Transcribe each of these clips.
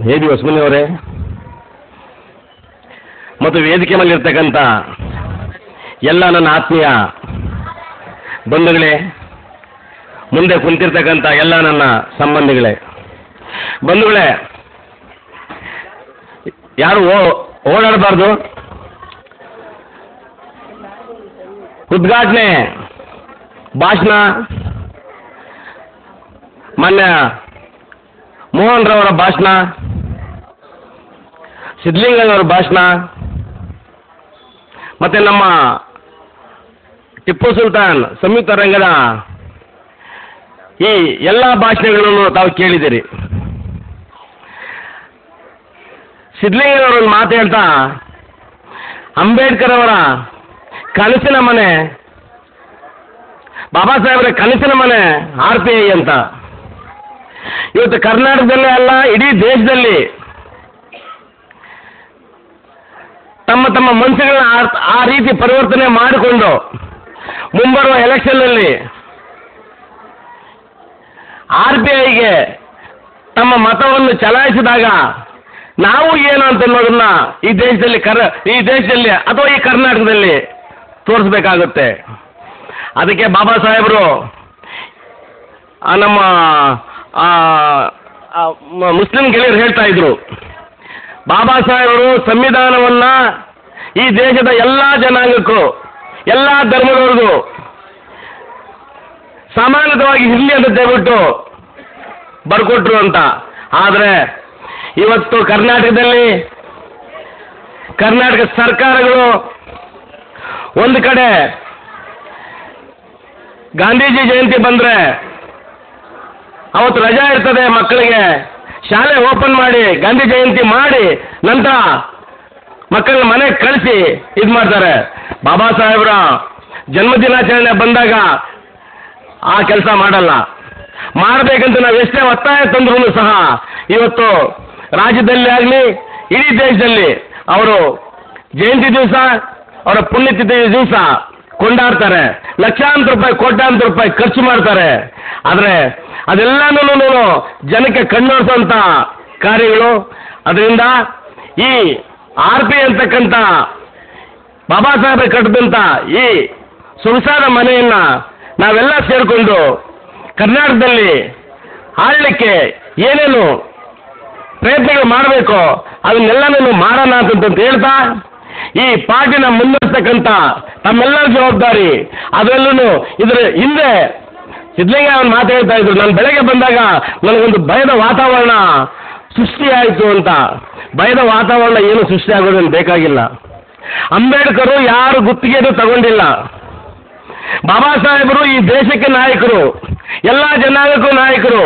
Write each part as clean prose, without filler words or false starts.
ಹೇಳಿ ಹೊಸಮನಿಯವರೇ ಮತ್ತು ವೇದಿಕೆ ಮೇಲಿರ್ತಕ್ಕಂಥ ಎಲ್ಲ ನನ್ನ ಆತ್ಮೀಯ ಬಂಧುಗಳೇ, ಮುಂದೆ ಕುಂತಿರ್ತಕ್ಕಂಥ ಎಲ್ಲ ನನ್ನ ಸಂಬಂಧಿಗಳೇ, ಬಂಧುಗಳೇ, ಯಾರು ಓಡಾಡಬಾರ್ದು. ಉದ್ಘಾಟನೆ ಭಾಷಣ ಮಾನ್ಯ ಮೋಹನ್ ರವರ ಭಾಷಣ, ಸಿದ್ಧಲಿಂಗನವರ ಭಾಷಣ, ಮತ್ತೆ ನಮ್ಮ ಟಿಪ್ಪು ಸುಲ್ತಾನ್ ಸಂಯುಕ್ತ ರಂಗದ ಈ ಎಲ್ಲ ಭಾಷಣಗಳನ್ನು ತಾವು ಕೇಳಿದಿರಿ. ಸಿದ್ಧಲಿಂಗನವರನ್ನು ಮಾತು ಹೇಳ್ತಾ ಅಂಬೇಡ್ಕರ್ ಅವರ ಕನಸಿನ ಮನೆ, ಬಾಬಾ ಸಾಹೇಬರ ಕನಸಿನ ಮನೆ RPI ಅಂತ. ಇವತ್ತು ಕರ್ನಾಟಕದಲ್ಲೇ ಅಲ್ಲ, ಇಡೀ ದೇಶದಲ್ಲಿ ತಮ್ಮ ತಮ್ಮ ಮನಸ್ಸುಗಳನ್ನ ಆ ರೀತಿ ಪರಿವರ್ತನೆ ಮಾಡಿಕೊಂಡು ಮುಂಬರುವ ಎಲೆಕ್ಷನ್ನಲ್ಲಿ RPIಗೆ ತಮ್ಮ ಮತವನ್ನು ಚಲಾಯಿಸಿದಾಗ ನಾವು ಏನು ಅಂತ ಅನ್ನೋದನ್ನ ಈ ದೇಶದಲ್ಲಿ ಅಥವಾ ಈ ಕರ್ನಾಟಕದಲ್ಲಿ ತೋರಿಸ್ಬೇಕಾಗುತ್ತೆ. ಅದಕ್ಕೆ ಬಾಬಾ ಸಾಹೇಬರು ನಮ್ಮ ಮುಸ್ಲಿಂ ಗೆಳೆಯರು ಹೇಳ್ತಾ ಇದ್ರು, ಬಾಬಾ ಸಾಹೇಬರು ಸಂವಿಧಾನವನ್ನ ಈ ದೇಶದ ಎಲ್ಲ ಜನಾಂಗಕ್ಕೂ ಎಲ್ಲ ಧರ್ಮದವ್ರಿಗೂ ಸಮಾನತವಾಗಿ ಇರಲಿ ಅಂತ ಹೇಳ್ಬಿಟ್ಟು ಬರ್ಕೊಟ್ರು ಅಂತ. ಆದರೆ ಇವತ್ತು ಕರ್ನಾಟಕ ಸರ್ಕಾರಗಳು ಒಂದು ಕಡೆ ಗಾಂಧೀಜಿ ಜಯಂತಿ ಬಂದರೆ ಅವತ್ತು ರಜಾ ಇರ್ತದೆ, ಮಕ್ಕಳಿಗೆ ಶಾಲೆ ಓಪನ್ ಮಾಡಿ ಗಾಂಧಿ ಜಯಂತಿ ಮಾಡಿ ನಂತರ ಮಕ್ಕಳನ್ನ ಮನೆಗೆ ಕಳಿಸಿ ಇದು ಮಾಡ್ತಾರೆ. ಬಾಬಾ ಸಾಹೇಬರ ಜನ್ಮದಿನಾಚರಣೆ ಬಂದಾಗ ಆ ಕೆಲಸ ಮಾಡಲ್ಲ. ಮಾಡಬೇಕಂತ ನಾವು ಎಷ್ಟೇ ಒತ್ತಾಯ ತಂದ್ರೂ ಸಹ ಇವತ್ತು ರಾಜ್ಯದಲ್ಲಿ ಆಗಲಿ ಇಡೀ ದೇಶದಲ್ಲಿ ಅವರು ಜಯಂತಿ ದಿವಸ, ಅವರ ಪುಣ್ಯತಿಥಿ ದಿವಸ ಕೊಂಡಾಡ್ತಾರೆ, ಲಕ್ಷಾಂತರ ರೂಪಾಯಿ ಕೋಟ್ಯಾಂತರ ರೂಪಾಯಿ ಖರ್ಚು ಮಾಡ್ತಾರೆ. ಆದರೆ ಅದೆಲ್ಲನೂ ಜನಕ್ಕೆ ಕಣ್ಣೋಡಿಸುವಂಥ ಕಾರ್ಯಗಳು. ಅದರಿಂದ ಈ RPI ಅಂತಕ್ಕಂಥ ಬಾಬಾ ಸಾಹೇಬ್ ಕಟ್ಟಿದಂಥ ಈ ಸೊಗಸಾದ ಮನೆಯನ್ನ ನಾವೆಲ್ಲ ಸೇರಿಕೊಂಡು ಕರ್ನಾಟಕದಲ್ಲಿ ಆಳಲಿಕ್ಕೆ ಏನೇನು ಪ್ರಯತ್ನಗಳು ಮಾಡಬೇಕು ಅದನ್ನೆಲ್ಲನೂ ಮಾಡೋಣ ಅಂತ ಹೇಳ್ತಾ, ಈ ಪಾರ್ಟಿನ ಮುನ್ನಡೆಸ್ತಕ್ಕಂಥ ತಮ್ಮೆಲ್ಲರ ಜವಾಬ್ದಾರಿ. ಅದರಲ್ಲೂ ಇದರ ಹಿಂದೆ ಸಿದ್ಧಲಿಂಗ ಅವರು ಮಾತಾಡ್ತಾ ಇದ್ರು, ನಾನು ಬೆಳಗ್ಗೆ ಬಂದಾಗ ನನಗೊಂದು ಭಯದ ವಾತಾವರಣ ಸೃಷ್ಟಿಯಾಯಿತು ಅಂತ. ಭಯದ ವಾತಾವರಣ ಏನು ಸೃಷ್ಟಿಯಾಗೋದೇನು ಬೇಕಾಗಿಲ್ಲ. ಅಂಬೇಡ್ಕರು ಯಾರು ಗುತ್ತಿಗೆಯನ್ನು ತಗೊಂಡಿಲ್ಲ. ಬಾಬಾ ಸಾಹೇಬರು ಈ ದೇಶಕ್ಕೆ ನಾಯಕರು, ಎಲ್ಲ ಜನಾಂಗಕ್ಕೂ ನಾಯಕರು.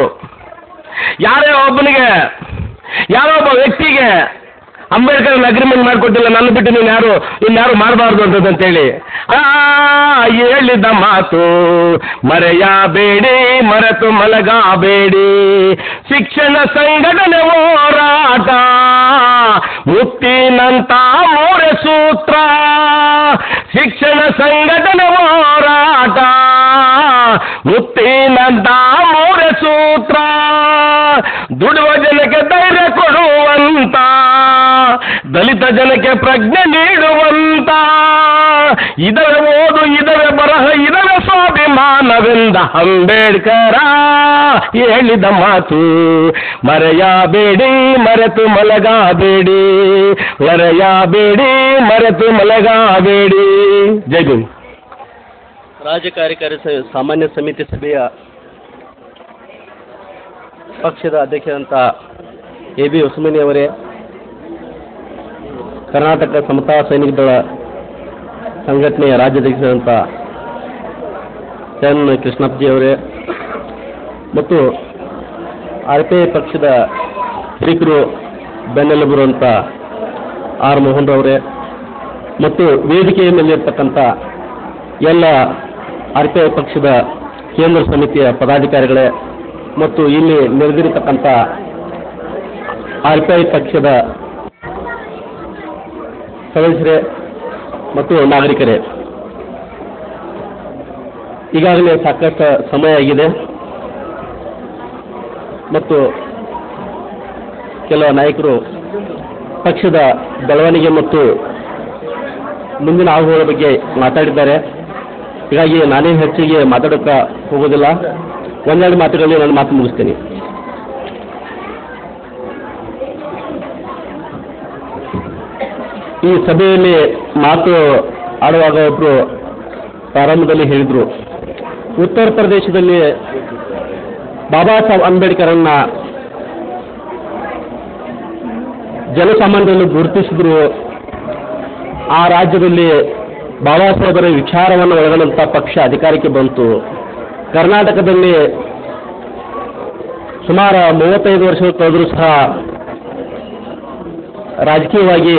ಯಾರೇ ಒಬ್ಬನಿಗೆ, ಯಾರೋ ಒಬ್ಬ ವ್ಯಕ್ತಿಗೆ ಅಂಬೇಡ್ಕರ್ ಅಗ್ರಿಮೆಂಟ್ ಮಾಡಿಕೊಟ್ಟಿಲ್ಲ, ನನ್ನ ಬಿಟ್ಟು ಇನ್ಯಾರು ಮಾಡಬಾರ್ದು ಅಂತಂತೇಳಿ. ಹೇಳಿದ ಮಾತು ಮರೆಯಬೇಡಿ, ಮರೆತು ಮಲಗಬೇಡಿ. ಶಿಕ್ಷಣ ಸಂಘಟನೆ ಹೋರಾಟ ಮುಕ್ತಿನಂತ ಮೂರೆ ಸೂತ್ರ. ಶಿಕ್ಷಣ ಸಂಘಟನೆ ಹೋರಾಟ ಮುಕ್ತಿನಂತ ಮೂರೆ ಸೂತ್ರ. ದುಡಿಯುವ ಜನಕ್ಕೆ ಧೈರ್ಯ ಕೊಡುವಂತ, ದಲಿತ ಜನಕ್ಕೆ ಪ್ರಜ್ಞೆ ನೀಡುವಂತ, ಇದರ ಓದು, ಇದರ ಬರಹ, ಇದರ ಸ್ವಾಭಿಮಾನವೆಂದ ಅಂಬೇಡ್ಕರ ಹೇಳಿದ ಮಾತು ಮರೆಯಬೇಡಿ, ಮರೆತು ಮಲಗಬೇಡಿ. ಮರೆಯಬೇಡಿ, ಮರೆತು ಮಲಗಬೇಡಿ. ಜೈ ಭೀಮ್. ರಾಜ್ಯ ಕಾರ್ಯಕಾರಿ ಸಾಮಾನ್ಯ ಸಮಿತಿ ಸಭೆಯ ಪಕ್ಷದ ಅಧ್ಯಕ್ಷರಂತ AB ಹೊಸಮನಿ ಅವರೇ, ಕರ್ನಾಟಕ ಸಮತಾ ಸೈನಿಕ ದಳ ಸಂಘಟನೆಯ ರಾಜ್ಯಾಧ್ಯಕ್ಷರಂತ ಎನ್ ಕೃಷ್ಣಪ್ಪಜಿ ಅವರೇ, ಮತ್ತು RPI ಪಕ್ಷದ ಹಿರಿಕರು ಬೆನ್ನೆಲುಬರು ಅಂತ R ಮೋಹನ್ ಅವರೇ, ಮತ್ತು ವೇದಿಕೆಯ ಮೇಲಿರ್ತಕ್ಕಂಥ ಎಲ್ಲ RPI ಪಕ್ಷದ ಕೇಂದ್ರ ಸಮಿತಿಯ ಪದಾಧಿಕಾರಿಗಳೇ, ಮತ್ತು ಇಲ್ಲಿ ನೆರೆದಿರತಕ್ಕಂಥ RPI ಪಕ್ಷದ ಸದಸ್ಯರೇ ಮತ್ತು ನಾಗರಿಕರೇ, ಈಗಾಗಲೇ ಸಾಕಷ್ಟು ಸಮಯ ಆಗಿದೆ ಮತ್ತು ಕೆಲವು ನಾಯಕರು ಪಕ್ಷದ ಬೆಳವಣಿಗೆ ಮತ್ತು ಮುಂದಿನ ಆಗುಗಳ ಬಗ್ಗೆ ಮಾತಾಡಿದ್ದಾರೆ. ಹೀಗಾಗಿ ನಾನೇನು ಹೆಚ್ಚಿಗೆ ಮಾತಾಡೋಕ್ಕೆ ಹೋಗೋದಿಲ್ಲ. ಒಂದೆರಡು ಮಾತುಗಳಲ್ಲಿ ನಾನು ಮಾತು ಮುಗಿಸ್ತೀನಿ. ಈ ಸಭೆಯಲ್ಲಿ ಮಾತು ಆಡುವಾಗ ಒಬ್ಬರು ಪ್ರಾರಂಭದಲ್ಲಿ ಹೇಳಿದರು, ಉತ್ತರ ಪ್ರದೇಶದಲ್ಲಿ ಬಾಬಾ ಸಾಹೇಬ್ ಅಂಬೇಡ್ಕರನ್ನ ಜನಸಾಮಾನ್ಯರನ್ನು ಗುರುತಿಸಿದ್ರು. ಆ ರಾಜ್ಯದಲ್ಲಿ ಬಾಬಾ ಸಾಹೇಬರ ವಿಚಾರವನ್ನು ಒಳಗೊಂಡಂಥ ಪಕ್ಷ ಅಧಿಕಾರಕ್ಕೆ ಬಂತು. ಕರ್ನಾಟಕದಲ್ಲಿ ಸುಮಾರು 35 ವರ್ಷ ಕಳೆದರೂ ಸಹ ರಾಜಕೀಯವಾಗಿ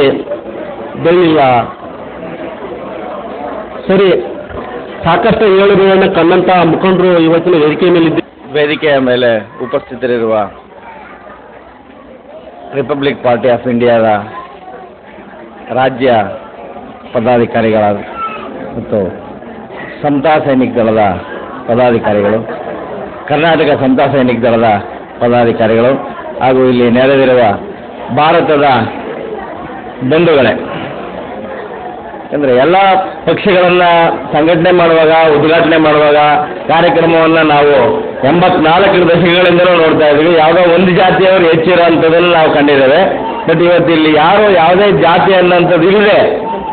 ಬೆಳೆಯಿಲ್ಲ. ಸರಿ, ಸಾಕಷ್ಟು ಏಳುಗಳನ್ನು ಕಂಡಂಥ ಮುಖಂಡರು ಇವತ್ತಿನ ವೇದಿಕೆಯ ಮೇಲೆ ಉಪಸ್ಥಿತರಿರುವ ರಿಪಬ್ಲಿಕ್ ಪಾರ್ಟಿ ಆಫ್ ಇಂಡಿಯಾದ ರಾಜ್ಯ ಪದಾಧಿಕಾರಿಗಳಾದ ಮತ್ತು ಸಮತಾ ಸೈನಿಕ ದಳದ ಪದಾಧಿಕಾರಿಗಳು, ಕರ್ನಾಟಕ ಸಮತಾ ಸೈನಿಕ ದಳದ ಪದಾಧಿಕಾರಿಗಳು ಹಾಗೂ ಇಲ್ಲಿ ನೆರೆದಿರುವ ಭಾರತದ ಬಂಧುಗಳೇ, ಅಂದರೆ ಎಲ್ಲ ಪಕ್ಷಗಳನ್ನು ಸಂಘಟನೆ ಮಾಡುವಾಗ, ಉದ್ಘಾಟನೆ ಮಾಡುವಾಗ ಕಾರ್ಯಕ್ರಮವನ್ನು ನಾವು 84 ದಶಕಗಳಿಂದಲೂ ನೋಡ್ತಾ ಇದ್ದೀವಿ. ಯಾವುದೋ ಒಂದು ಜಾತಿಯವರು ಹೆಚ್ಚಿರೋ ಅಂಥದ್ದನ್ನು ನಾವು ಕಂಡಿದ್ದೇವೆ. ಬಟ್ ಇವತ್ತು ಇಲ್ಲಿ ಯಾರು ಯಾವುದೇ ಜಾತಿ ಅನ್ನೋಂಥದ್ದು ಇಲ್ಲದೆ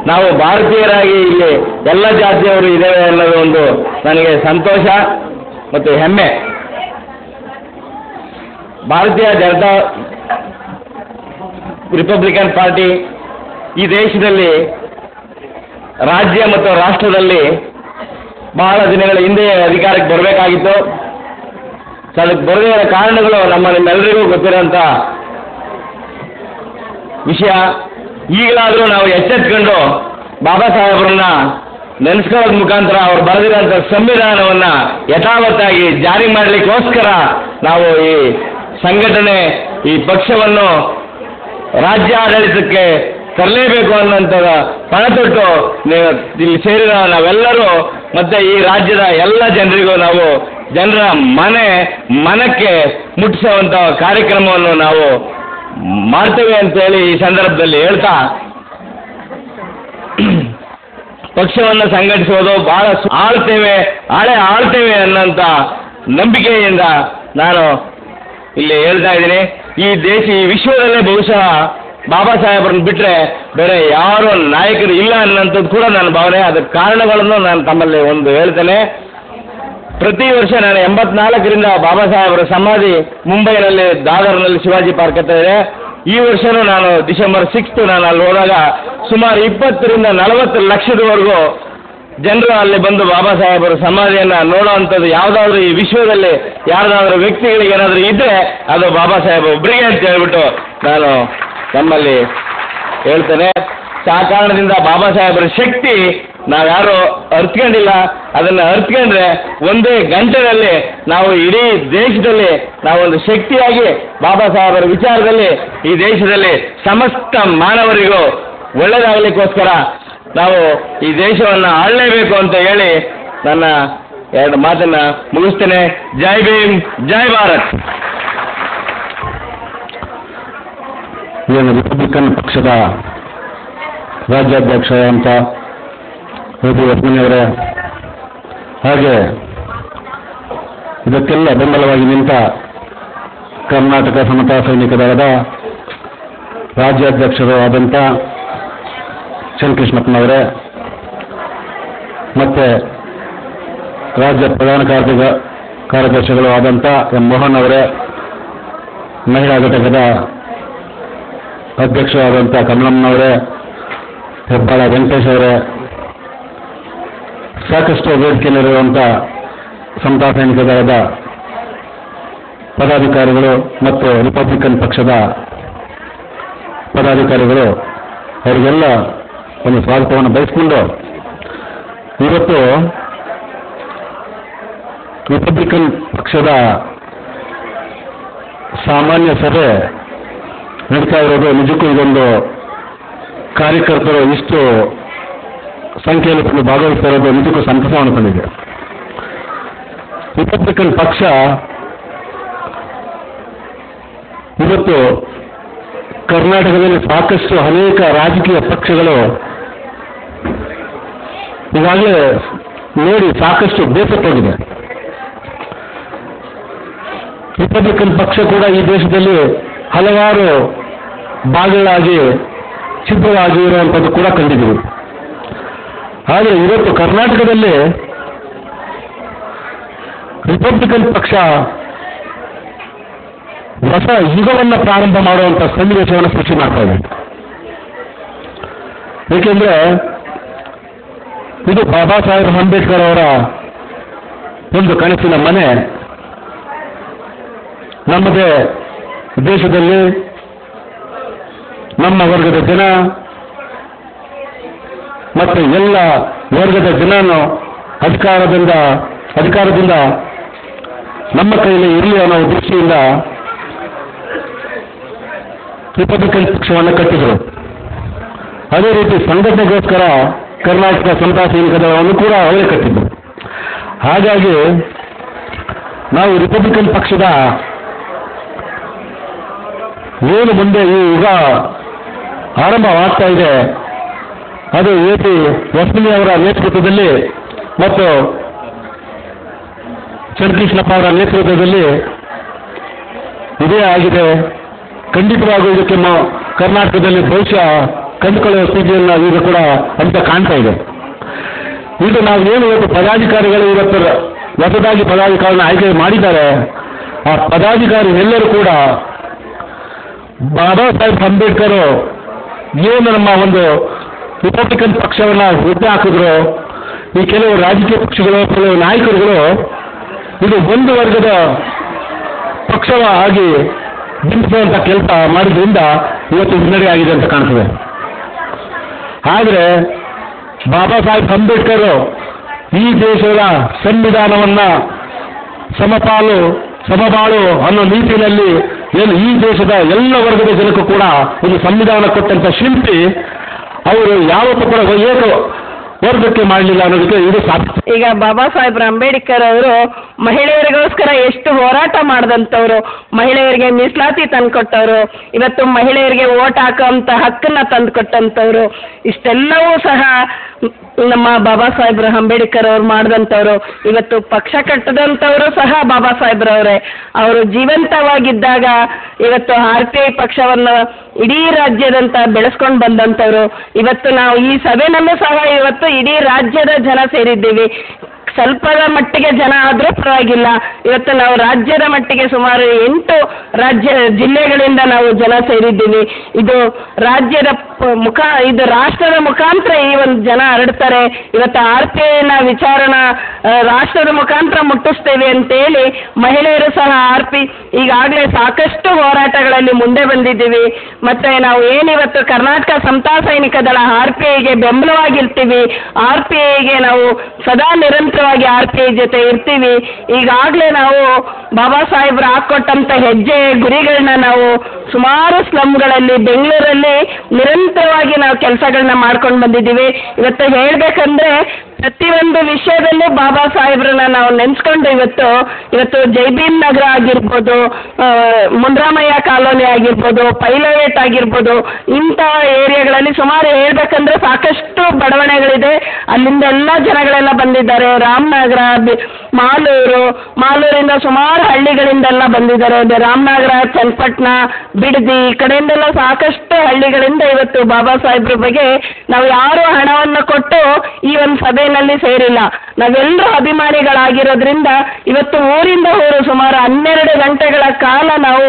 ನಾವು ಭಾರತೀಯರಾಗಿ ಇಲ್ಲಿ ಎಲ್ಲ ಜಾತಿಯವರು ಇದ್ದೇವೆ ಅನ್ನೋದು ಒಂದು ನನಗೆ ಸಂತೋಷ ಮತ್ತು ಹೆಮ್ಮೆ. ಭಾರತೀಯ ಜನತಾ ರಿಪಬ್ಲಿಕನ್ ಪಾರ್ಟಿ ಈ ದೇಶದಲ್ಲಿ ರಾಜ್ಯ ಮತ್ತು ರಾಷ್ಟ್ರದಲ್ಲಿ ಬಹಳ ದಿನಗಳ ಹಿಂದೆ ಅಧಿಕಾರಕ್ಕೆ ಬರಬೇಕಾಗಿತ್ತು. ಅದಕ್ಕೆ ಬರದೇ ಇರೋ ಕಾರಣಗಳು ನಿಮ್ಮೆಲ್ಲರಿಗೂ ಗೊತ್ತಿರೋಂಥ ವಿಷಯ. ಈಗಲಾದರೂ ನಾವು ಎಚ್ಚೆತ್ಕೊಂಡು ಬಾಬಾ ಸಾಹೇಬರನ್ನ ನೆನೆಸ್ಕೊಳ್ಳೋದ್ ಮುಖಾಂತರ ಅವ್ರು ಬರೆದಿರೋಂಥ ಸಂವಿಧಾನವನ್ನು ಯಥಾವತ್ತಾಗಿ ಜಾರಿ ಮಾಡಲಿಕ್ಕೋಸ್ಕರ ನಾವು ಈ ಸಂಘಟನೆ, ಈ ಪಕ್ಷವನ್ನು ರಾಜ್ಯ ಆಡಳಿತಕ್ಕೆ ತರಲೇಬೇಕು ಅನ್ನೋಂಥ ಪಣತೊಟ್ಟು ಇಲ್ಲಿ ಸೇರಿದ ನಾವೆಲ್ಲರೂ ಮತ್ತೆ ಈ ರಾಜ್ಯದ ಎಲ್ಲ ಜನರಿಗೂ ನಾವು ಜನರ ಮನಕ್ಕೆ ಮುಟ್ಟಿಸುವಂಥ ಕಾರ್ಯಕ್ರಮವನ್ನು ನಾವು ಮಾಡ್ತೇವೆ ಅಂತೇಳಿ ಈ ಸಂದರ್ಭದಲ್ಲಿ ಹೇಳ್ತಾ, ಪಕ್ಷವನ್ನು ಸಂಘಟಿಸೋದು ಬಹಳ ಆಳ್ತೇವೆ ಅನ್ನೋಂಥ ನಂಬಿಕೆಯಿಂದ ನಾನು ಇಲ್ಲಿ ಹೇಳ್ತಾ ಇದ್ದೀನಿ. ಈ ವಿಶ್ವದಲ್ಲೇ ಬಹುಶಃ ಬಾಬಾ ಸಾಹೇಬರನ್ನು ಬಿಟ್ಟರೆ ಬೇರೆ ಯಾರು ನಾಯಕರು ಇಲ್ಲ ಅನ್ನೋಂಥದ್ದು ಕೂಡ ನನ್ನ ಭಾವನೆ. ಅದಕ್ಕೆ ಕಾರಣಗಳನ್ನು ನಾನು ತಮ್ಮಲ್ಲಿ ಒಂದು ಹೇಳ್ತೇನೆ. ಪ್ರತಿ ವರ್ಷ ನಾನು 84ರಿಂದ ಬಾಬಾ ಸಾಹೇಬರ ಸಮಾಧಿ ಮುಂಬೈನಲ್ಲಿ ದಾದರ್ನಲ್ಲಿ ಶಿವಾಜಿ ಪಾರ್ಕ್ ಹತ್ರ ಇದೆ. ಈ ವರ್ಷನೂ ನಾನು ಡಿಸೆಂಬರ್ 6 ನಾನು ಅಲ್ಲಿ ಹೋದಾಗ ಸುಮಾರು 20ರಿಂದ 40 ಲಕ್ಷದವರೆಗೂ ಜನರು ಅಲ್ಲಿ ಬಂದು ಬಾಬಾ ಸಾಹೇಬರ ಸಮಾಧಿಯನ್ನು ನೋಡುವಂಥದ್ದು ಯಾವುದಾದ್ರೂ ಈ ವಿಶ್ವದಲ್ಲಿ ಯಾರ್ದಾದ್ರೂ ವ್ಯಕ್ತಿಗಳಿಗೆ ಏನಾದರೂ ಇದ್ದರೆ ಅದು ಬಾಬಾ ಸಾಹೇಬ್ ಒಬ್ಬರಿಗೆ ಅಂತ ಹೇಳ್ಬಿಟ್ಟು ನಾನು ನಮ್ಮಲ್ಲಿ ಹೇಳ್ತೇನೆ. ಆ ಕಾರಣದಿಂದ ಬಾಬಾ ಸಾಹೇಬರ ಶಕ್ತಿ ನಾವ್ಯಾರು ಅರ್ಥಕೊಂಡಿಲ್ಲ. ಅದನ್ನು ಅರ್ಥಕೊಂಡ್ರೆ ಒಂದೇ ಗಂಟೆಯಲ್ಲಿ ನಾವು ಇಡೀ ದೇಶದಲ್ಲಿ ನಾವೊಂದು ಶಕ್ತಿಯಾಗಿ ಬಾಬಾ ಸಾಹೇಬರ ವಿಚಾರದಲ್ಲಿ ಈ ದೇಶದಲ್ಲಿ ಸಮಸ್ತ ಮಾನವರಿಗೂ ಒಳ್ಳೆಯದಾಗಲಿಕ್ಕೋಸ್ಕರ ನಾವು ಈ ದೇಶವನ್ನು ಆಳಲೇಬೇಕು ಅಂತ ಹೇಳಿ ನನ್ನ 2 ಮಾತನ್ನು ಮುಗಿಸ್ತೇನೆ. ಜೈ ಭೀಮ್, ಜೈ ಭಾರತ್. ಏನು ರಿಪಬ್ಲಿಕನ್ ಪಕ್ಷದ ರಾಜ್ಯಾಧ್ಯಕ್ಷ ಅಂತ ಲಕ್ಷ್ಮಣಿಯವರೇ, ಹಾಗೆ ಇದಕ್ಕೆಲ್ಲ ಬೆಂಬಲವಾಗಿ ನಿಂತ ಕರ್ನಾಟಕ ಸಮತಾ ಸೈನಿಕ ದಳದ ರಾಜ್ಯಾಧ್ಯಕ್ಷರು ಆದಂಥ ಚನ್ನಕೃಷ್ಣಪ್ಪನವರೇ, ಮತ್ತು ರಾಜ್ಯ ಪ್ರಧಾನ ಕಾರ್ಯದರ್ಶಿಗಳು ಆದಂಥ ಎಂ ಮೋಹನ್ ಅವರೇ, ಮಹಿಳಾ ಘಟಕದ ಅಧ್ಯಕ್ಷರಾದಂಥ ಕಮಲಮ್ಮನವರೇ, ಹೆಬ್ಬಾಳ ವೆಂಕಟೇಶ್ ಅವರೇ, ಸಾಕಷ್ಟು ವೇದಿಕೆಯಲ್ಲಿರುವಂಥ ಸಮತಾ ಸೈನಿಕ ದಳದ ಪದಾಧಿಕಾರಿಗಳು ಮತ್ತು ರಿಪಬ್ಲಿಕನ್ ಪಕ್ಷದ ಪದಾಧಿಕಾರಿಗಳು, ಅವರಿಗೆಲ್ಲ ಒಂದು ಸ್ವಾಗತವನ್ನು ಬಯಸಿಕೊಂಡು ಇವತ್ತು ರಿಪಬ್ಲಿಕನ್ ಪಕ್ಷದ ಸಾಮಾನ್ಯ ಸಭೆ ನಡೀತಾ ಇರೋದು ನಿಜಕ್ಕೂ ಇದೊಂದು ಕಾರ್ಯಕರ್ತರು ಇಷ್ಟು ಸಂಖ್ಯೆಯಲ್ಲಿ ಭಾಗವಹಿಸ್ತಾ ಇರೋದು ನಿಜಕ್ಕೂ ಸಂತಸವನ್ನು ತಂದಿದೆ. ರಿಪಬ್ಲಿಕನ್ ಪಕ್ಷ ಇವತ್ತು ಕರ್ನಾಟಕದಲ್ಲಿ ಸಾಕಷ್ಟು ಅನೇಕ ರಾಜಕೀಯ ಪಕ್ಷಗಳು ಈಗಾಗಲೇ ನೋಡಿ ಸಾಕಷ್ಟು ಬೇಸತ್ತೋಗಿದೆ. ರಿಪಬ್ಲಿಕನ್ ಪಕ್ಷ ಕೂಡ ಈ ದೇಶದಲ್ಲಿ ಹಲವಾರು ಭಾಗಗಳಾಗಿ ಛಿದ್ರವಾಗಿ ಇರುವಂಥದ್ದು ಕೂಡ ಕಂಡಿದ್ದೀವಿ. ಆದರೆ ಇವತ್ತು ಕರ್ನಾಟಕದಲ್ಲಿ ರಿಪಬ್ಲಿಕನ್ ಪಕ್ಷ ಹೊಸ ಯುಗವನ್ನು ಪ್ರಾರಂಭ ಮಾಡುವಂಥ ಸನ್ನಿವೇಶವನ್ನು ಸೃಷ್ಟಿ ಮಾಡ್ತಾ ಇದೆ. ಏಕೆಂದರೆ ಇದು ಬಾಬಾ ಸಾಹೇಬ್ ಅಂಬೇಡ್ಕರ್ ಅವರ ಒಂದು ಕನಸಿನ ಮನೆ. ನಮ್ಮದೇ ದೇಶದಲ್ಲಿ ನಮ್ಮ ವರ್ಗದ ಜನ ಮತ್ತು ಎಲ್ಲ ವರ್ಗದ ಜನನು ಅಧಿಕಾರದಿಂದ ನಮ್ಮ ಕೈಯಲ್ಲಿ ಇರಲಿ ಅನ್ನೋ ದೃಷ್ಟಿಯಿಂದ ರಿಪಬ್ಲಿಕನ್ ಪಕ್ಷವನ್ನು ಕಟ್ಟಿದರು. ಅದೇ ರೀತಿ ಸಂಘಟನೆಗೋಸ್ಕರ ಕರ್ನಾಟಕ ಸಮತಾ ಸೈನಿಕ ದಳವನ್ನು ಕೂಡ ಅವರೇ ಕಟ್ಟಿದ್ದರು. ಹಾಗಾಗಿ ನಾವು ರಿಪಬ್ಲಿಕನ್ ಪಕ್ಷದ ಏನು ಮುಂದೆ ಈ ಯುಗ ಆರಂಭವಾಗ್ತಾ ಇದೆ ಅದು ಎ.ಪಿ. ವಸ್ಮಿನಿ ಅವರ ನೇತೃತ್ವದಲ್ಲಿ ಮತ್ತು ಚಂದ್ರಕೃಷ್ಣಪ್ಪ ಅವರ ನೇತೃತ್ವದಲ್ಲಿ ಇದೇ ಆಗಿದೆ. ಖಂಡಿತವಾಗೂ ಇದಕ್ಕೆ ಕರ್ನಾಟಕದಲ್ಲಿ ಭವಿಷ್ಯ ಕಂಡುಕೊಳ್ಳುವ ಸ್ಥಿತಿಯನ್ನು ಈಗ ಕೂಡ ಅಂತ ಕಾಣ್ತಾ ಇದೆ. ಈಗ ನಾವು ಏನು ಇವತ್ತು ಪದಾಧಿಕಾರಿಗಳು ಇವತ್ತು ಹೊಸದಾಗಿ ಪದಾಧಿಕಾರಿಗಳನ್ನ ಆಯ್ಕೆ ಮಾಡಿದ್ದಾರೆ. ಆ ಪದಾಧಿಕಾರಿ ಎಲ್ಲರೂ ಕೂಡ ಬಾಬಾ ಸಾಹೇಬ್ ಅಂಬೇಡ್ಕರ್ ಏನು ನಮ್ಮ ಒಂದು ರಿಪಬ್ಲಿಕನ್ ಪಕ್ಷವನ್ನು ಹುಟ್ಟು ಹಾಕಿದ್ರು, ಈ ಕೆಲವು ರಾಜಕೀಯ ಪಕ್ಷಗಳು ಕೆಲವು ನಾಯಕರುಗಳು ಇದು ಒಂದು ವರ್ಗದ ಪಕ್ಷವಾಗಿ ಬಿಂಬಿಸುವಂಥ ಕೆಲಸ ಮಾಡಿದ್ರಿಂದ ಇವತ್ತು ಹಿನ್ನಡೆ ಆಗಿದೆ ಅಂತ ಕಾಣ್ತದೆ. ಆದರೆ ಬಾಬಾ ಸಾಹೇಬ್ ಅಂಬೇಡ್ಕರ್ ಈ ದೇಶದ ಸಂವಿಧಾನವನ್ನು ಸಮಬಾಳು ಅನ್ನೋ ನೀತಿನಲ್ಲಿ ಏನು ಈ ದೇಶದ ಎಲ್ಲ ವರ್ಗದ ಜನಕ್ಕೂ ಕೂಡ ಒಂದು ಸಂವಿಧಾನ ಕೊಟ್ಟಂತ ಶಿಲ್ಪಿ ಅವರು ಯಾವತ್ತೂ ಕೂಡ ಏಕ ವರ್ಗಕ್ಕೆ ಮಾಡಲಿಲ್ಲ ಅನ್ನೋದಕ್ಕೆ ಇದು ಸಾಧ್ಯ. ಈಗ ಬಾಬಾ ಸಾಹೇಬ್ ಅಂಬೇಡ್ಕರ್ ಅವರು ಮಹಿಳೆಯರಿಗೋಸ್ಕರ ಎಷ್ಟು ಹೋರಾಟ ಮಾಡಿದಂಥವ್ರು, ಮಹಿಳೆಯರಿಗೆ ಮೀಸಲಾತಿ ತಂದುಕೊಟ್ಟವರು, ಇವತ್ತು ಮಹಿಳೆಯರಿಗೆ ವೋಟ್ ಹಾಕೋಂಥ ಹಕ್ಕನ್ನ ತಂದುಕೊಟ್ಟಂಥವ್ರು, ಇಷ್ಟೆಲ್ಲವೂ ಸಹ ನಮ್ಮ ಬಾಬಾ ಸಾಹೇಬ್ ಅಂಬೇಡ್ಕರ್ ಅವ್ರು ಮಾಡಿದಂಥವ್ರು. ಇವತ್ತು ಪಕ್ಷ ಕಟ್ಟದಂಥವರು ಸಹ ಬಾಬಾ ಸಾಹೇಬ್ರವರೇ. ಅವರು ಜೀವಂತವಾಗಿದ್ದಾಗ ಇವತ್ತು RPI ಪಕ್ಷವನ್ನು ಇಡೀ ರಾಜ್ಯದಂತ ಬೆಳೆಸ್ಕೊಂಡು ಬಂದಂಥವ್ರು. ಇವತ್ತು ನಾವು ಈ ಸಭೆನಲ್ಲೂ ಸಹ ಇವತ್ತು ಇಡೀ ರಾಜ್ಯದ ಜನ ಸೇರಿದ್ದೀವಿ. ಸ್ವಲ್ಪದ ಮಟ್ಟಿಗೆ ಜನ ಆದರೂ ಪರವಾಗಿಲ್ಲ, ಇವತ್ತು ನಾವು ರಾಜ್ಯದ ಮಟ್ಟಿಗೆ ಸುಮಾರು 8 ಜಿಲ್ಲೆಗಳಿಂದ ನಾವು ಜನ ಸೇರಿದ್ದೀವಿ. ಇದು ರಾಜ್ಯದ ಇದು ರಾಷ್ಟ್ರದ ಮುಖಾಂತರ ಈ ಒಂದು ಜನ ಹರಡ್ತಾರೆ. ಇವತ್ತು RPIನ ವಿಚಾರಣ ರಾಷ್ಟ್ರದ ಮುಖಾಂತರ ಮುಟ್ಟಿಸ್ತೇವೆ ಅಂತೇಳಿ ಮಹಿಳೆಯರು ಸಹ ಈಗಾಗಲೇ ಸಾಕಷ್ಟು ಹೋರಾಟಗಳಲ್ಲಿ ಮುಂದೆ ಬಂದಿದ್ದೀವಿ. ಮತ್ತೆ ನಾವು ಏನಿವತ್ತು ಕರ್ನಾಟಕ ಸಮತಾ ಸೈನಿಕ ದಳ RPIಗೆ ಬೆಂಬಲವಾಗಿರ್ತೀವಿ, RPIಗೆ ನಾವು ಸದಾ ನಿರಂತರವಾಗಿ RPI ಜೊತೆ ಇರ್ತೀವಿ. ಈಗಾಗಲೇ ನಾವು ಬಾಬಾ ಸಾಹೇಬ್ರು ಹಾಕೊಟ್ಟಂತ ಹೆಜ್ಜೆ ಗುರಿಗಳನ್ನ ನಾವು ಸುಮಾರು ಸ್ಲಮ್ಗಳಲ್ಲಿ ಬೆಂಗಳೂರಲ್ಲಿ ನಿರಂತರವಾಗಿ ನಾವು ಕೆಲಸಗಳನ್ನ ಮಾಡ್ಕೊಂಡು ಬಂದಿದ್ದೀವಿ. ಇವತ್ತು ಹೇಳ್ಬೇಕಂದ್ರೆ ಪ್ರತಿಯೊಂದು ವಿಷಯದಲ್ಲೂ ಬಾಬಾ ಸಾಹೇಬ್ರನ್ನ ನಾವು ನೆನೆಸ್ಕೊಂಡು ಇವತ್ತು ಜೈಭೀಮ್ ನಗರ ಆಗಿರ್ಬೋದು, ಮುನ್ರಾಮಯ್ಯ ಕಾಲೋನಿ ಆಗಿರ್ಬೋದು, ಪೈಲವೇಟ್ ಆಗಿರ್ಬೋದು, ಇಂಥ ಏರಿಯಾಗಳಲ್ಲಿ ಸುಮಾರು ಹೇಳ್ಬೇಕಂದ್ರೆ ಸಾಕಷ್ಟು ಬಡಾವಣೆಗಳಿದೆ. ಅಲ್ಲಿಂದ ಎಲ್ಲ ಜನಗಳೆಲ್ಲ ಬಂದಿದ್ದಾರೆ. ರಾಮನಗರ, ಮಾಲೂರಿಂದ ಸುಮಾರು ಹಳ್ಳಿಗಳಿಂದೆಲ್ಲ ಬಂದಿದ್ದಾರೆ. ರಾಮನಗರ, ಚನ್ನಪಟ್ಟಣ, ಬಿಡದಿ ಈ ಕಡೆಯಿಂದೆಲ್ಲ ಸಾಕಷ್ಟು ಹಳ್ಳಿಗಳಿಂದ ಇವತ್ತು ಬಾಬಾ ಸಾಹೇಬ್ರ ಬಗ್ಗೆ ನಾವು ಯಾರು ಹಣವನ್ನು ಕೊಟ್ಟು ಈ ಒಂದು ಸಭೆಯಲ್ಲಿ ಸೇರಿಲ್ಲ. ನಾವೆಲ್ಲರೂ ಅಭಿಮಾನಿಗಳಾಗಿರೋದ್ರಿಂದ ಇವತ್ತು ಊರಿಂದ ಊರು ಸುಮಾರು 12 ಗಂಟೆಗಳ ಕಾಲ ನಾವು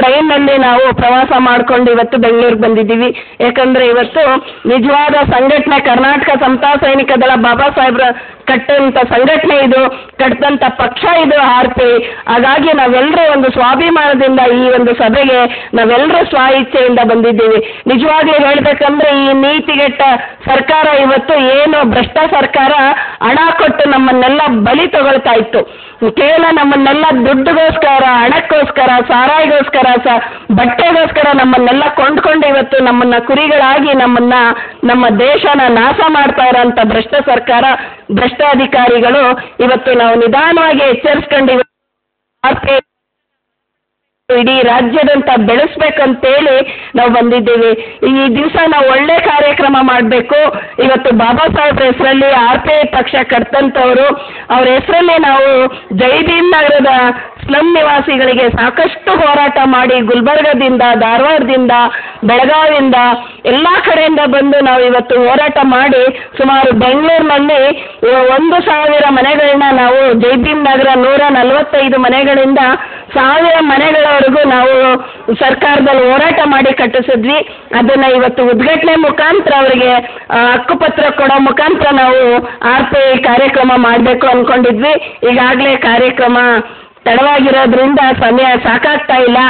ಟ್ರೈನ್ನಲ್ಲಿ ನಾವು ಪ್ರವಾಸ ಮಾಡಿಕೊಂಡು ಇವತ್ತು ಬೆಂಗಳೂರಿಗೆ ಬಂದಿದ್ದೀವಿ. ಯಾಕಂದ್ರೆ ಇವತ್ತು ನಿಜವಾದ ಸಂಘಟನೆ ಕರ್ನಾಟಕ ಸಮತಾ ಸೈನಿಕ ದಳ ಬಾಬಾ ಸಾಹೇಬ್ರ ಕಟ್ಟಂತ ಸಂಘಟನೆ ಇದು, ಕಟ್ಟಂತ ಪಕ್ಷ ಇದು RPI. ಹಾಗಾಗಿ ನಾವೆಲ್ಲರೂ ಒಂದು ಸ್ವಾಭಿಮಾನದಿಂದ ಈ ಒಂದು ಸಭೆಗೆ ನಾವೆಲ್ಲರೂ ಸ್ವ ಇಚ್ಛೆಯಿಂದ ಬಂದಿದ್ದೀವಿ. ನಿಜವಾಗ್ಲೂ ಹೇಳ್ಬೇಕಂದ್ರೆ ಈ ನೀತಿಗೆಟ್ಟ ಸರ್ಕಾರ ಇವತ್ತು ಏನು ಭ್ರಷ್ಟ ಸರ್ಕಾರ ಹಣ ಕೊಟ್ಟು ನಮ್ಮನ್ನೆಲ್ಲ ಬಲಿ ತಗೊಳ್ತಾ ಇತ್ತು. ಕೇವಲ ನಮ್ಮನ್ನೆಲ್ಲ ದುಡ್ಡುಗೋಸ್ಕರ, ಹಣಕ್ಕೋಸ್ಕರ, ಸಾರಾಯಿಗೋಸ್ಕರ, ಬಟ್ಟೆಗೋಸ್ಕರ ನಮ್ಮನ್ನೆಲ್ಲ ಕೊಂಡ್ಕೊಂಡು ಇವತ್ತು ನಮ್ಮನ್ನ ಕುರಿಗಳಾಗಿ ನಮ್ಮ ದೇಶನ ನಾಶ ಮಾಡ್ತಾ ಇರೋಂಥ ಭ್ರಷ್ಟ ಸರ್ಕಾರ, ಭ್ರಷ್ಟ ಅಧಿಕಾರಿಗಳು ಇವತ್ತು ನಾವು ನಿಧಾನವಾಗಿ ಎಚ್ಚರಿಸ್ಕೊಂಡು ಇಡೀ ರಾಜ್ಯದಂತ ಬೆಳೆಸ್ಬೇಕಂತೇಳಿ ನಾವು ಬಂದಿದ್ದೇವೆ. ಈ ದಿವಸ ನಾವು ಒಳ್ಳೆ ಕಾರ್ಯಕ್ರಮ ಮಾಡಬೇಕು. ಇವತ್ತು ಬಾಬಾ ಸಾಹೇಬ್ರ ಹೆಸರಲ್ಲಿ RPI ಪಕ್ಷ ಕಟ್ತಂಥವ್ರು, ಅವ್ರ ಹೆಸರಲ್ಲಿ ನಾವು ಜೈ ಭೀಮ್ ನಗರದ ಸ್ಲಮ್ ನಿವಾಸಿಗಳಿಗೆ ಸಾಕಷ್ಟು ಹೋರಾಟ ಮಾಡಿ ಗುಲ್ಬರ್ಗದಿಂದ, ಧಾರವಾಡದಿಂದ, ಬೆಳಗಾವಿಯಿಂದ ಎಲ್ಲ ಕಡೆಯಿಂದ ಬಂದು ನಾವು ಇವತ್ತು ಹೋರಾಟ ಮಾಡಿ ಸುಮಾರು ಬೆಂಗಳೂರಿನಲ್ಲಿ 1,000 ಮನೆಗಳನ್ನ ನಾವು ಜೈ ಭೀಮ್ ನಗರ 145 ಮನೆಗಳಿಂದ 1000 ಮನೆಗಳವರೆಗೂ ನಾವು ಸರ್ಕಾರದಲ್ಲಿ ಹೋರಾಟ ಮಾಡಿ ಕಟ್ಟಿಸಿದ್ವಿ. ಅದನ್ನ ಇವತ್ತು ಉದ್ಘಾಟನೆ ಮುಖಾಂತರ ಅವರಿಗೆ ಹಕ್ಕುಪತ್ರ ಕೊಡೋ ಮುಖಾಂತರ ನಾವು RPI ಕಾರ್ಯಕ್ರಮ ಮಾಡಬೇಕು ಅಂದ್ಕೊಂಡಿದ್ವಿ. ಈಗಾಗಲೇ ಕಾರ್ಯಕ್ರಮ ತಡವಾಗಿರೋದ್ರಿಂದ ಸಮಯ ಸಾಕಾಗ್ತಾ ಇಲ್ಲ.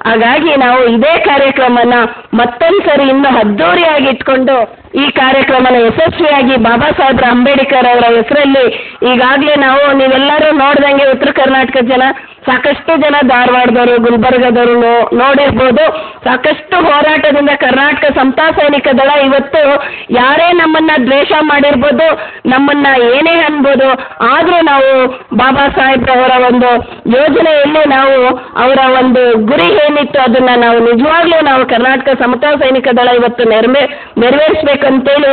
ಹಾಗಾಗಿ ನಾವು ಇದೇ ಕಾರ್ಯಕ್ರಮನ ಮತ್ತೊಂದ್ಸರಿ ಇನ್ನೂ ಅದ್ದೂರಿಯಾಗಿ ಇಟ್ಕೊಂಡು ಈ ಕಾರ್ಯಕ್ರಮನ ಯಶಸ್ವಿಯಾಗಿ ಬಾಬಾ ಸಾಹೇಬ್ರ ಅಂಬೇಡ್ಕರ್ ಅವರ ಹೆಸರಲ್ಲಿ ಈಗಾಗಲೇ ನಾವು ನೀವೆಲ್ಲರೂ ನೋಡ್ದಂಗೆ ಉತ್ತರ ಕರ್ನಾಟಕ ಜನ ಸಾಕಷ್ಟು ಜನ ಧಾರವಾಡದವರು, ಗುಲ್ಬರ್ಗದವರು ನೋಡಿರ್ಬೋದು. ಸಾಕಷ್ಟು ಹೋರಾಟದಿಂದ ಕರ್ನಾಟಕ ಸಮತಾ ಸೈನಿಕ ದಳ ಇವತ್ತು ಯಾರೇ ನಮ್ಮನ್ನ ದ್ವೇಷ ಮಾಡಿರ್ಬೋದು, ನಮ್ಮನ್ನ ಏನೇ ಅನ್ಬೋದು, ಆದರೂ ನಾವು ಬಾಬಾ ಸಾಹೇಬ್ರವರ ಒಂದು ಯೋಜನೆಯಲ್ಲಿ ನಾವು ಅವರ ಒಂದು ಗುರಿ ಏನಿತ್ತು ಅದನ್ನ ನಾವು ನಿಜವಾಗ್ಲೂ ನಾವು ಕರ್ನಾಟಕ ಸಮತಾ ಸೈನಿಕ ದಳ ಇವತ್ತು ನೆರವೇರಿಸಬೇಕಂತೇಳಿ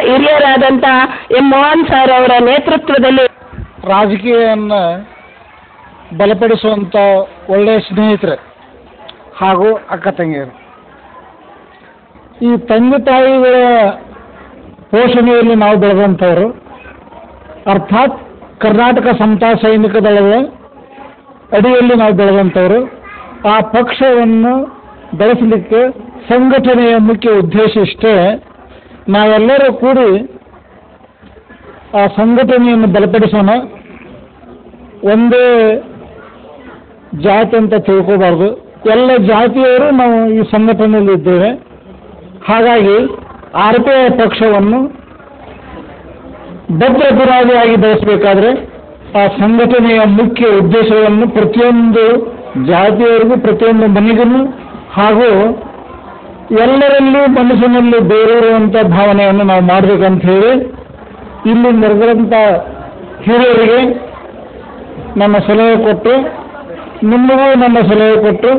ಹಿರಿಯರಾದಂಥ ಎಂ ಮೋಹನ್ ಸರ್ ಅವರ ನೇತೃತ್ವದಲ್ಲಿ ರಾಜಕೀಯವನ್ನು ಬಲಪಡಿಸುವಂಥ ಒಳ್ಳೆಯ ಸ್ನೇಹಿತರೆ ಹಾಗೂ ಅಕ್ಕ ತಂಗಿಯರು, ಈ ತಂದೆ ತಾಯಿಗಳ ಪೋಷಣೆಯಲ್ಲಿ ನಾವು ಬೆಳೆದಂಥವರು, ಅರ್ಥಾತ್ ಕರ್ನಾಟಕ ಸಮತಾ ಸೈನಿಕ ದಳದ ಅಡಿಯಲ್ಲಿ ನಾವು ಬೆಳೆದಂಥವರು. ಆ ಪಕ್ಷವನ್ನು ಬೆಳೆಸಲಿಕ್ಕೆ ಸಂಘಟನೆಯ ಮುಖ್ಯ ಉದ್ದೇಶ ಇಷ್ಟೇ, ನಾವೆಲ್ಲರೂ ಕೂಡಿ ಆ ಸಂಘಟನೆಯನ್ನು ಬಲಪಡಿಸೋಣ. ಒಂದೇ ಜಾತಿ ಅಂತ ತಿಳ್ಕೋಬಾರ್ದು, ಎಲ್ಲ ಜಾತಿಯವರು ನಾವು ಈ ಸಂಘಟನೆಯಲ್ಲಿ ಇದ್ದೇವೆ. ಹಾಗಾಗಿ RPI ಪಕ್ಷವನ್ನು ಭದ್ರ ಬುನಾದಿಯಾಗಿ ಬೆಳೆಸಬೇಕಾದ್ರೆ ಆ ಸಂಘಟನೆಯ ಮುಖ್ಯ ಉದ್ದೇಶವನ್ನು ಪ್ರತಿಯೊಂದು ಜಾತಿಯವರಿಗೂ, ಪ್ರತಿಯೊಂದು ಮನೆಗೂ ಹಾಗೂ ಎಲ್ಲರಲ್ಲೂ ಮನಸ್ಸಿನಲ್ಲಿ ಬೇರೆಯಿರುವಂಥ ಭಾವನೆಯನ್ನು ನಾವು ಮಾಡಬೇಕಂತ ಹೇಳಿ ಇಲ್ಲಿ ನೆರೆದಂಥ ಹಿರಿಯರಿಗೆ ನನ್ನ ಸಲಹೆ ಕೊಟ್ಟು, ನಿಮಗೂ ನನ್ನ ಸಲಹೆ ಕೊಟ್ಟು,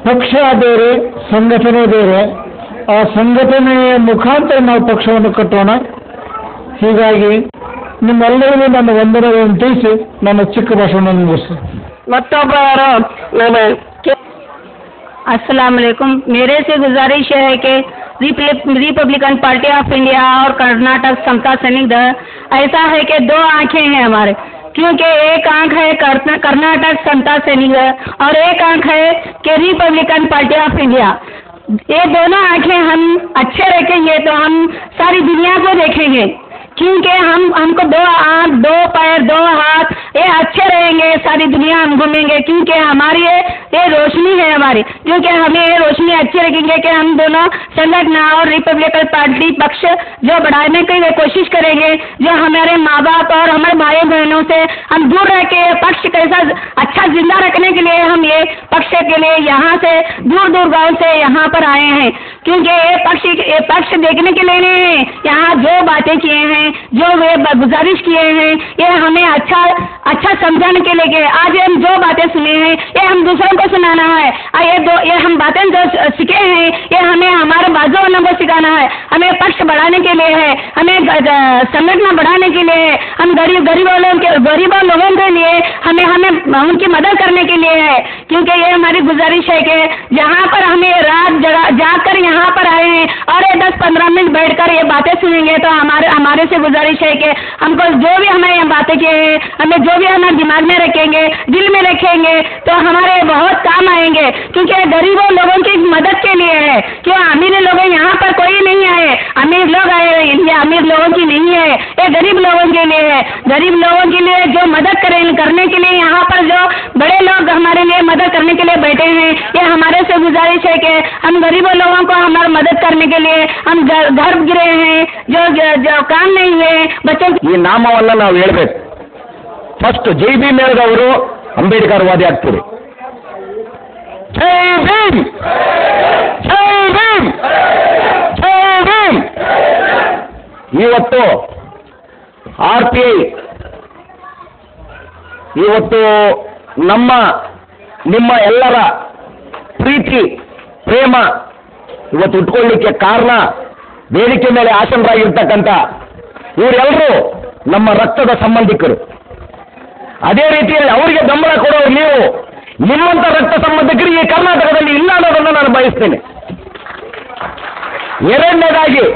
ಪಕ್ಷ ಬೇರೆ ಸಂಘಟನೆ ಬೇರೆ, ಆ ಸಂಘಟನೆಯ ಮುಖಾಂತರ ನಾವು ಪಕ್ಷವನ್ನು ಕಟ್ಟೋಣ. ಹೀಗಾಗಿ ನಿಮ್ಮೆಲ್ಲರಿಗೂ ನನ್ನ ವಂದನೆಗಳನ್ನು ತಿಳಿಸಿ ನನ್ನ ಚಿಕ್ಕ ಭಾಷಣವನ್ನು ಮುಗಿಸ್ತೀನಿ. ಮತ್ತೊಬ್ಬರು अस्सलाम वालेकुम। मेरे से गुजारिश है कि रिपब्लिकन पार्टी ऑफ इंडिया और कर्नाटक समता सैनिक दल ऐसा है कि 2 आंखें हैं हमारे, क्योंकि एक आंख है कर्नाटक समता सैनिक दल और एक आंख है कि रिपब्लिकन पार्टी ऑफ इंडिया। ये दोनों आंखें हम अच्छे रखेंगे तो हम सारी दुनिया को देखेंगे, क्योंकि हमको 2 आँख, 2 पैर, 2 हाथ ये अच्छे रहेंगे, सारी दुनिया हम घूमेंगे, क्योंकि हमारी ये रोशनी है हमारी, क्योंकि हमें ये रोशनी अच्छी रखेंगे कि हम दोनों संगठन और रिपब्लिकन पार्टी पक्ष जो बढ़ाने की कोशिश करेंगे, जो हमारे माँ बाप और हमारे भाई बहनों से हम दूर रह के पक्ष कैसा अच्छा जिंदा रखने के लिए हम ये पक्ष के लिए यहाँ से दूर दूर गाँव से यहाँ पर आए हैं, क्योंकि ये पक्ष देखने के लिए नहीं, यहाँ जो बातें किए हैं, जो वे गुजारिश किए हैं, ये हमें अच्छा समझाने के लिए आज हम जो बातें सुने हैं ये हम दूसरों को सुनाना है। ये हम बातें जो सीखे हैं ये हमें हमारे बाजू वालों को सिखाना है। हमें पक्ष बढ़ाने के लिए है, हमें संगठन बढ़ाने के लिए है, हम गरीबों लोगों के लिए हमें उनकी मदद करने के लिए है, क्योंकि ये हमारी गुजारिश है कि जहाँ पर हमें रात जाकर यहाँ पर आए हैं और ये 10-15 मिनट बैठकर ये बातें सुनेंगे तो हमारे से गुजारिश है कि हमको जो भी हमें ये बातें किए हैं, हमें जो भी हमें दिमाग में रखेंगे, दिल में रखेंगे तो हमारे बहुत काम आएंगे, क्योंकि गरीबों लोगों की मदद के लिए है। क्यों अमीर लोग यहाँ पर कोई नहीं आए, अमीर लोग आए, ये अमीर लोगों की नहीं है, ये गरीब लोगों के लिए है। गरीब लोगों के लिए जो मदद करने के लिए यहाँ पर जो बड़े लोग हमारे लिए मदद करने के लिए बैठे हैं, ये हमारे से गुजारिश है कि हम गरीबों लोगों को हमारी मदद करने के लिए हम घर गिरे हैं, जो काम नहीं है बच्चों ಈ ನಾಮವನ್ನ ನಾವು ಹೇಳ್ಬೇಕು. ಫಸ್ಟ್ ಜೈ ಭೀಮ್ ಹೇಳಿದವರು ಅಂಬೇಡ್ಕರ್ ವಾದಿ ಆಗ್ತೀರಿ. ಜೈ ಭೀಮ್, ಜೈ ಭೀಮ್, ಜೈ ಭೀಮ್. ಇವತ್ತು RPI ಇವತ್ತು ನಮ್ಮ ನಿಮ್ಮ ಎಲ್ಲರ ಪ್ರೀತಿ ಪ್ರೇಮ ಇವತ್ತು ಉಟ್ಕೊಳ್ಳಿಕ್ಕೆ ಕಾರಣ ವೇದಿಕೆ ಮೇಲೆ ಆಸನರಾಗಿರ್ತಕ್ಕಂಥ ಇವರೆಲ್ಲರೂ ನಮ್ಮ ರಕ್ತದ ಸಂಬಂಧಿಕರು. ಅದೇ ರೀತಿಯಲ್ಲಿ ಅವರಿಗೆ ಬೆಂಬಲ ಕೊಡೋರು ನೀವು. ನಿಮ್ಮಂಥ ರಕ್ತ ಸಂಬಂಧಿಕರು ಈ ಕರ್ನಾಟಕದಲ್ಲಿ ಇಲ್ಲ ಅನ್ನೋದನ್ನು ನಾನು ಬಯಸ್ತೇನೆ. ಎರಡನೇದಾಗಿ